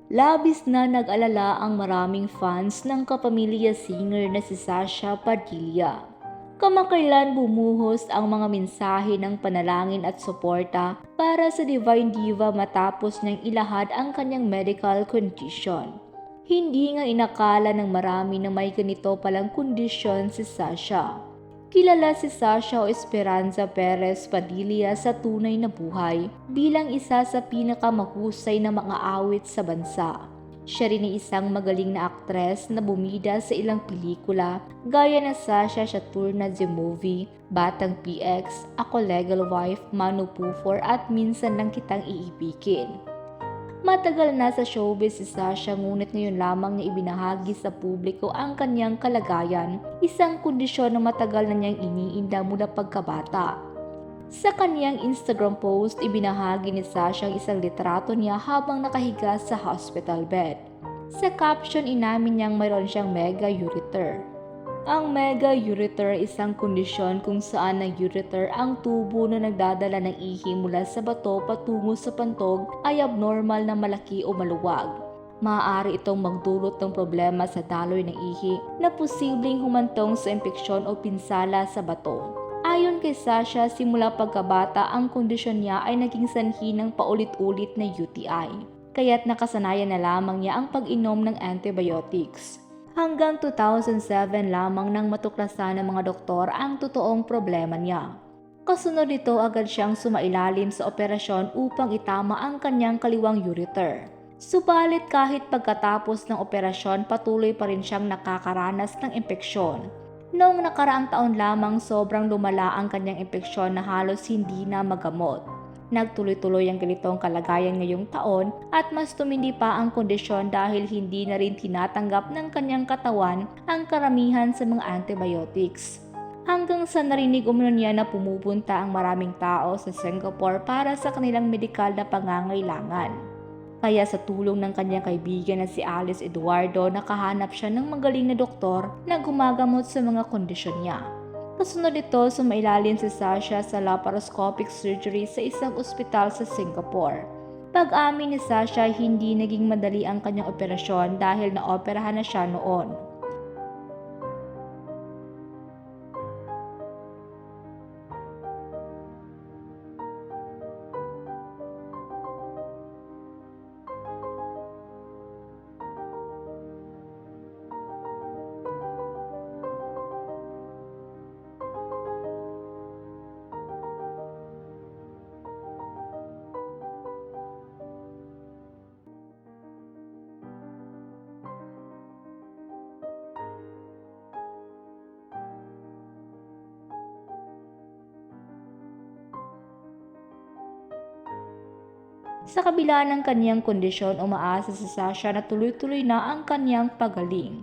Labis na nag-alala ang maraming fans ng kapamilya singer na si Sasha Padilla. Kamakailan bumuhos ang mga mensahe ng panalangin at suporta para sa Divine Diva matapos niyang ilahad ang kanyang medical condition. Hindi nga inakala ng marami na may ganito palang kondisyon si Sasha. Kilala si Sasha o Esperanza Perez Padilla sa tunay na buhay bilang isa sa pinakamahusay na mga awit sa bansa. Siya rin ay isang magaling na aktres na bumida sa ilang pelikula gaya na Sasha Saturna The Movie, Batang PX, Ako Legal Wife, Manu Pufor at Minsan Lang Kitang Iibigin. Matagal na sa showbiz si Sasha ngunit ngayon lamang niya ibinahagi sa publiko ang kanyang kalagayan, isang kondisyon na matagal na niyang iniinda mula pagkabata. Sa kanyang Instagram post, ibinahagi ni Sasha ang isang litrato niya habang nakahiga sa hospital bed. Sa caption, inamin niyang mayroon siyang mega ureter. Ang mega ureter ay isang kondisyon kung saan ang ureter, ang tubo na nagdadala ng ihi mula sa bato patungo sa pantog, ay abnormal na malaki o maluwag. Maaari itong magdulot ng problema sa daloy ng ihi na posibleng humantong sa impeksyon o pinsala sa bato. Ayon kay Sasha, simula pagkabata ang kondisyon niya ay naging sanhi ng paulit-ulit na UTI, kaya't nakasanayan na lamang niya ang pag-inom ng antibiotics. Hanggang 2007 lamang nang matuklasan ng mga doktor ang totoong problema niya. Kasunod nito agad siyang sumailalim sa operasyon upang itama ang kanyang kaliwang ureter. Subalit kahit pagkatapos ng operasyon patuloy pa rin siyang nakakaranas ng impeksyon. Noong nakaraang taon lamang sobrang lumala ang kanyang impeksyon na halos hindi na magamot. Nagtuloy-tuloy ang ganitong kalagayan ngayong taon at mas tumindi pa ang kondisyon dahil hindi na rin tinatanggap ng kanyang katawan ang karamihan sa mga antibiotics. Hanggang sa narinig umano niya na pumupunta ang maraming tao sa Singapore para sa kanilang medikal na pangangailangan. Kaya sa tulong ng kanyang kaibigan na si Alice Eduardo, nakahanap siya ng magaling na doktor na gumagamot sa mga kondisyon niya. Kasunod nito, sumailalim si Sasha sa laparoscopic surgery sa isang ospital sa Singapore. Pag-amin ni Sasha, hindi naging madali ang kanyang operasyon dahil naoperahan na siya noon. Sa kabila ng kanyang kondisyon, umaasa si Sasha na tuloy-tuloy na ang kanyang pagaling.